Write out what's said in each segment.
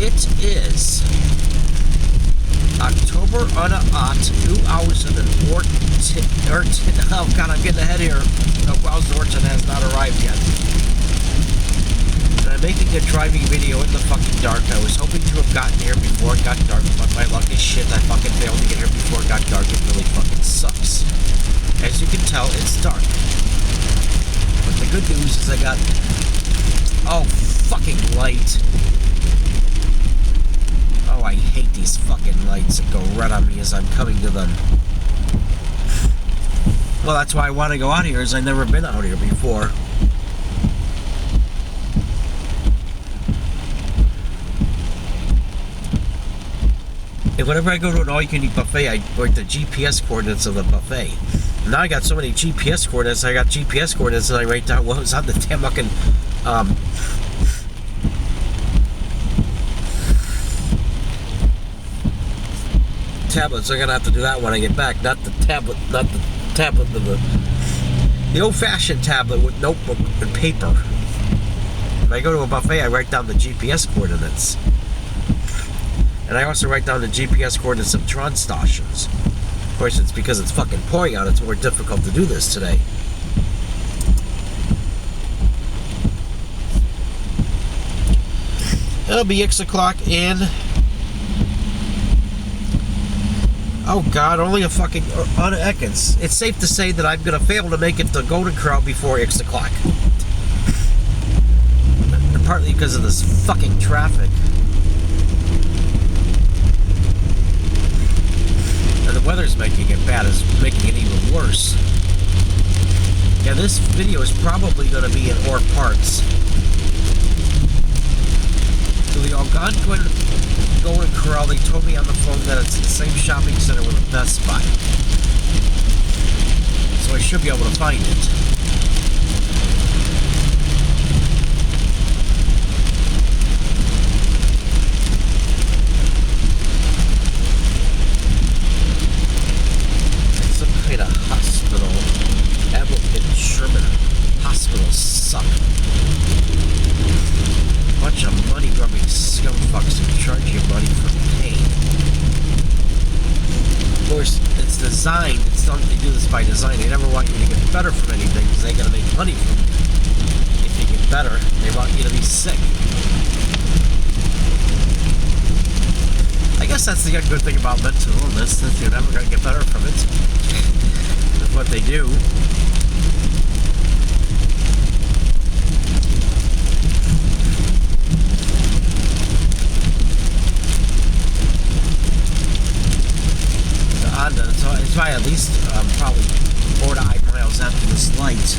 It is October 2014. Oh God, I'm getting ahead here. Wow's Orchard has not arrived yet. And I'm making a driving video in the fucking dark. I was hoping to have gotten here before it got dark, but my luck is shit. I fucking failed to get here before it got dark. It really fucking sucks. As you can tell, it's dark. But the good news is I got... Oh, fucking light. Oh, I hate these fucking lights that go red on me as I'm coming to them. Well, that's why I want to go out here, as I've never been out here before. And whenever I go to an all-you-can-eat buffet, I write the GPS coordinates of the buffet. Now I got so many GPS coordinates, I got GPS coordinates, and I write down what was on the damn fucking, tablets. I'm gonna have to do that when I get back. Not the tablet, but the old-fashioned tablet with notebook and paper. When I go to a buffet, I write down the GPS coordinates. And I also write down the GPS coordinates of trons stations. Of course, it's because it's fucking pouring out. It's more difficult to do this today. It'll be 6 o'clock in... Oh God, only a fucking... It's safe to say that I'm going to fail to make it to Golden Corral before 6 o'clock. Partly because of this fucking traffic. And the weather's making it bad, is making it even worse. Yeah, this video is probably going to be in ore parts. So the Algonquin Golden Corral, they told me on the phone that it's the same shopping center with a Best Buy. So I should be able to find it. Hospitals suck. Bunch of money-grubbing scumfucks who charge you money for pain. Of course, it's designed. They do this by design. They never want you to get better from anything because they're going to make money from you. If you get better, they want you to be sick. I guess that's the good thing about mental illness, that you're never going to get better from it. That's what they do. It's probably at least probably 4 to 8 miles after this light.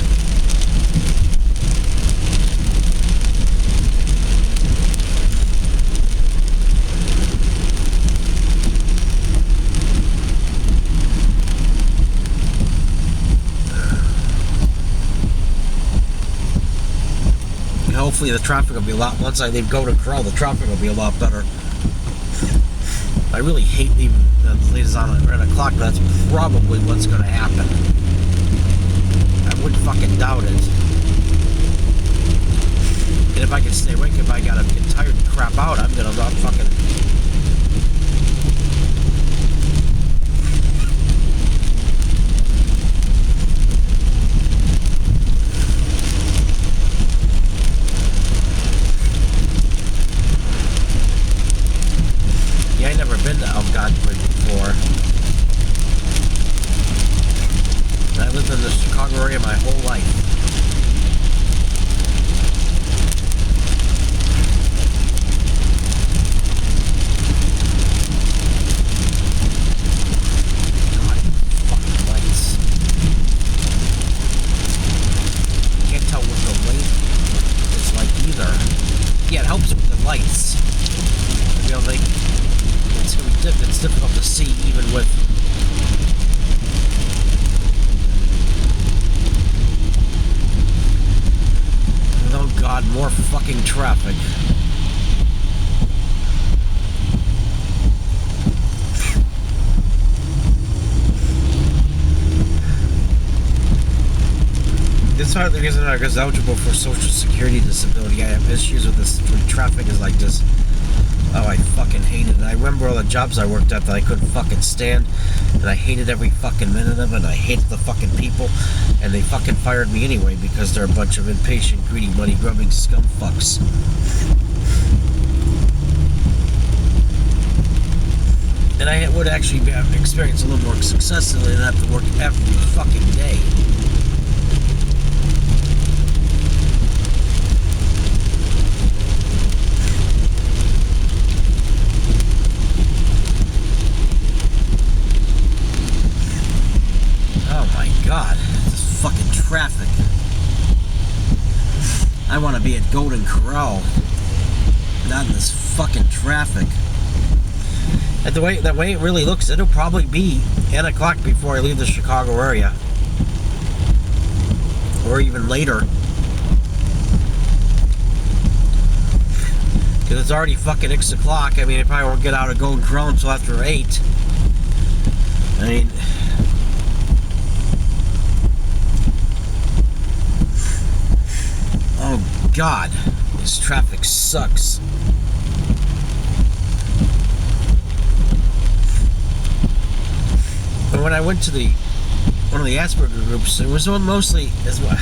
And hopefully the traffic will be a lot. Once I leave Golden Corral, the traffic will be a lot better. I really hate leaving the ladies on at 9 o'clock, but that's probably what's going to happen. I wouldn't fucking doubt it. And if I can stay awake, if I gotta get tired and crap out, I'm gonna not fucking... Yeah, I never been to Algonquin before. I lived in the Chicago area my whole life. God, fucking lights. Can't tell what the light is like either. Yeah, it helps with the lights. You know, like, it's difficult to see even with... Oh God, more fucking traffic. This is the reason I was eligible for Social Security disability. I have issues with this when traffic is like this. Oh, I fucking hated it. I remember all the jobs I worked at that I couldn't fucking stand, and I hated every fucking minute of it, and I hated the fucking people, and they fucking fired me anyway because they're a bunch of impatient, greedy, money-grubbing scumfucks. And I would actually experience a little more success and I'd have to work every fucking day. Oh my god, this fucking traffic. I want to be at Golden Corral, not in this fucking traffic. And the way it really looks, it'll probably be 10 o'clock before I leave the Chicago area. Or even later. Because it's already fucking 6 o'clock. I mean, I probably won't get out of Golden Corral until after 8. I mean... Oh, God. This traffic sucks. But when I went to one of the Asperger groups, it was mostly,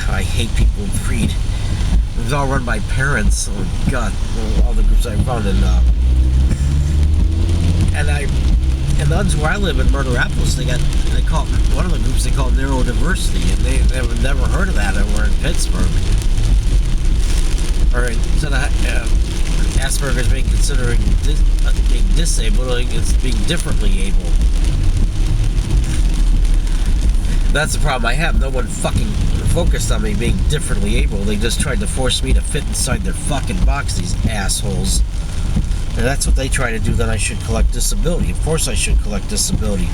I hate people in Freed. It was all run by parents. Oh God, all the groups I found in, and the ones where I live in Murderapolis, they call one of the groups they call neurodiversity, and they've never heard of that. And we're in Pittsburgh, or instead of Asperger's being considered being disabled, it's being differently able. That's the problem I have. No one fucking focused on me being differently able. They just tried to force me to fit inside their fucking box, these assholes. And that's what they try to do, then I should collect disability. Of course I should collect disability.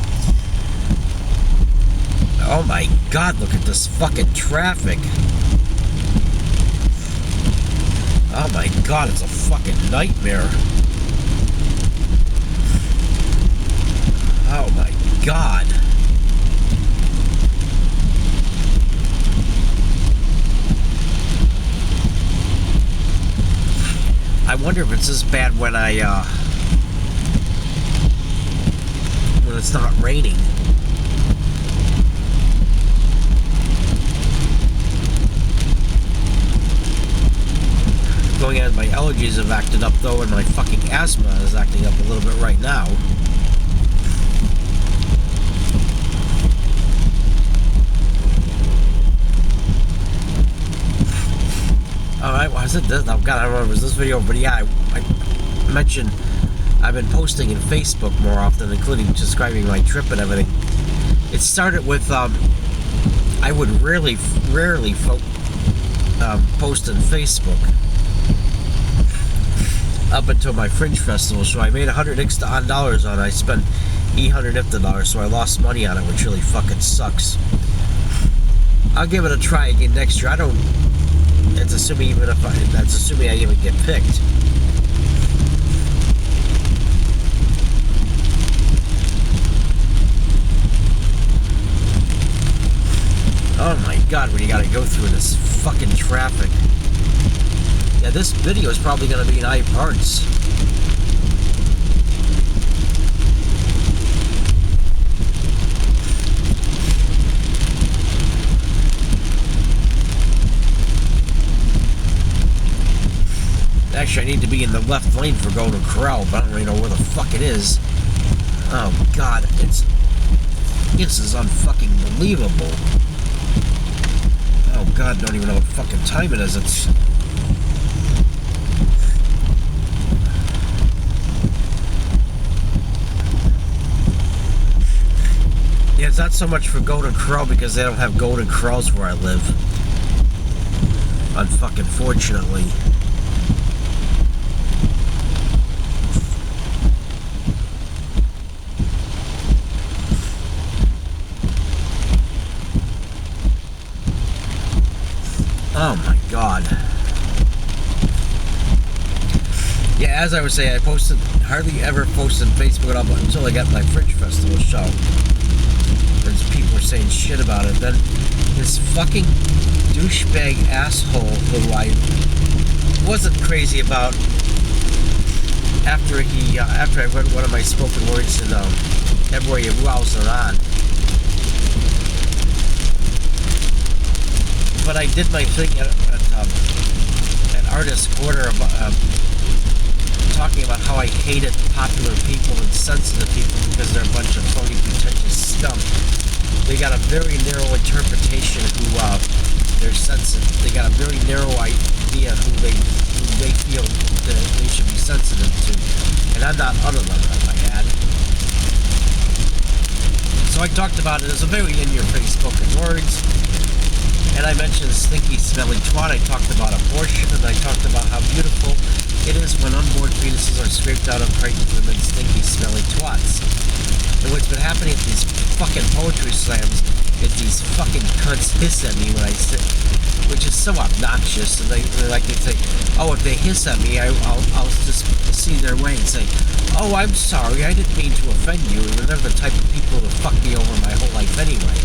Oh my God, look at this fucking traffic. Oh my God, it's a fucking nightmare. Oh my God. I wonder if it's this bad when when it's not raining. Going as my allergies have acted up though, and my fucking asthma is acting up a little bit right now. Alright, was it this? Oh God, I don't know if it was this video, but yeah, I mentioned I've been posting in Facebook more often, including describing my trip and everything. It started with, I would rarely post on Facebook up until my Fringe Festival, so I made $100 extra dollars on it. I spent $800 extra, so I lost money on it, which really fucking sucks. I'll give it a try again next year. That's assuming I even get picked. Oh my God, what you gotta go through this fucking traffic. Yeah, this video is probably gonna be in 8 parts. Actually, I need to be in the left lane for Golden Corral, but I don't really know where the fuck it is. Oh God, this is unfucking believable. Oh God, I don't even know what fucking time it is. Yeah, it's not so much for Golden Corral because they don't have Golden Corrals where I live. Unfucking fortunately. Oh my God. Yeah, as I was saying, I hardly ever posted on Facebook at all until I got my Fringe Festival show. There's people were saying shit about it. Then this fucking douchebag asshole who I wasn't crazy about after he after I read one of my spoken words in February of 2009. But I did my thing at Artist Corner about, talking about how I hated popular people and sensitive people because they're a bunch of phony, pretentious scum. They got a very narrow interpretation who they're sensitive. They got a very narrow idea who they feel that they should be sensitive to. And I'm not one of them, I might add. So I talked about it as a very in-your-face spoken words. And I mentioned stinky, smelly twat. I talked about abortion, and I talked about how beautiful it is when unborn fetuses are scraped out of pregnant women, stinky, smelly twats. And what's been happening at these fucking poetry slams is these fucking cunts hiss at me when I sit, which is so obnoxious. And they like to say, oh, if they hiss at me, I'll just see their way and say, oh, I'm sorry, I didn't mean to offend you. And they're the type of people that fuck me over my whole life anyway.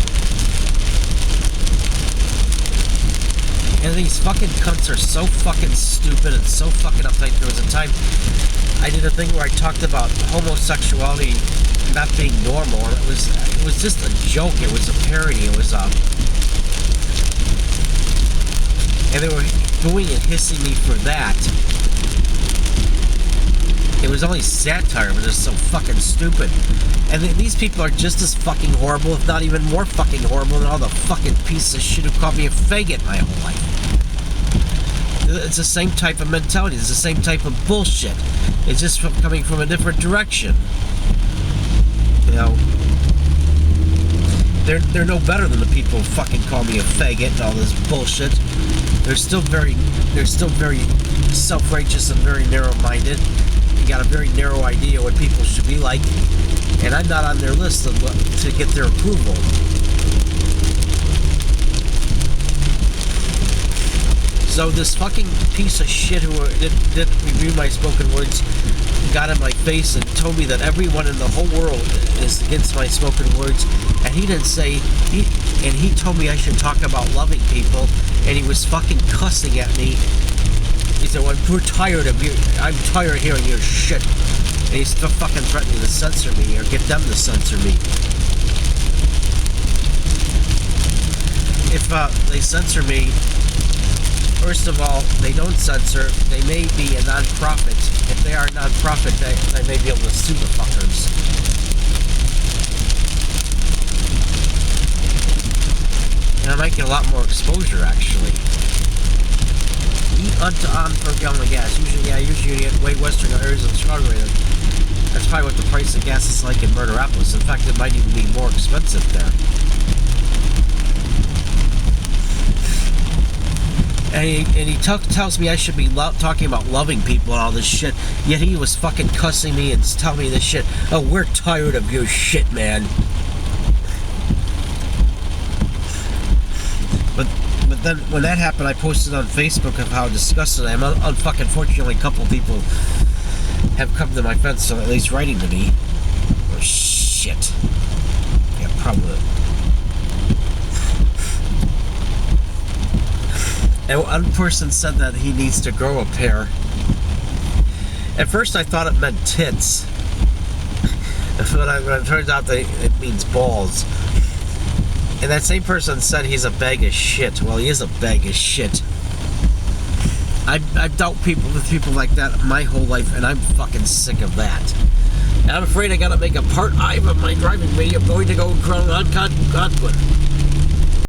And these fucking cunts are so fucking stupid and so fucking uptight. There was a time I did a thing where I talked about homosexuality not being normal, and it was just a joke. It was a parody. It was and they were booing and hissing me for that. It was only satire, but it's so fucking stupid. And these people are just as fucking horrible, if not even more fucking horrible than all the fucking pieces of shit who called me a faggot my whole life. It's the same type of mentality. It's the same type of bullshit. It's just coming from a different direction. You know, they're no better than the people who fucking call me a faggot and all this bullshit. They're still very self-righteous and very narrow-minded. You got a very narrow idea what people should be like, and I'm not on their list to get their approval. So this fucking piece of shit who did review my spoken words got in my face and told me that everyone in the whole world is against my spoken words, and he didn't say, he told me I should talk about loving people, and he was fucking cussing at me. He said, well, we're tired of you. I'm tired of hearing your shit. And he's still fucking threatening to censor me or get them to censor me. If they censor me, first of all, they don't censor. They may be a non-profit. If they are a non-profit, they may be able to sue the fuckers. And I might get a lot more exposure, actually. On per gallon of gas. Usually you get way western areas of Chicago. That's probably what the price of gas is like in Murderapolis. In fact, it might even be more expensive there. And he tells me I should be talking about loving people and all this shit. Yet he was fucking cussing me and telling me this shit. Oh, we're tired of your shit, man. But then when that happened, I posted on Facebook of how disgusted I am. Unfortunately, a couple of people have come to my fence, so at least writing to me. Oh, shit. Yeah, probably. And one person said that he needs to grow a pair. At first I thought it meant tits. But it turns out that it means balls. And that same person said he's a bag of shit. Well, he is a bag of shit. I've dealt with people like that my whole life, and I'm fucking sick of that. And I'm afraid I gotta make a part 5 of my driving video going to Golden Corral on Algonquin.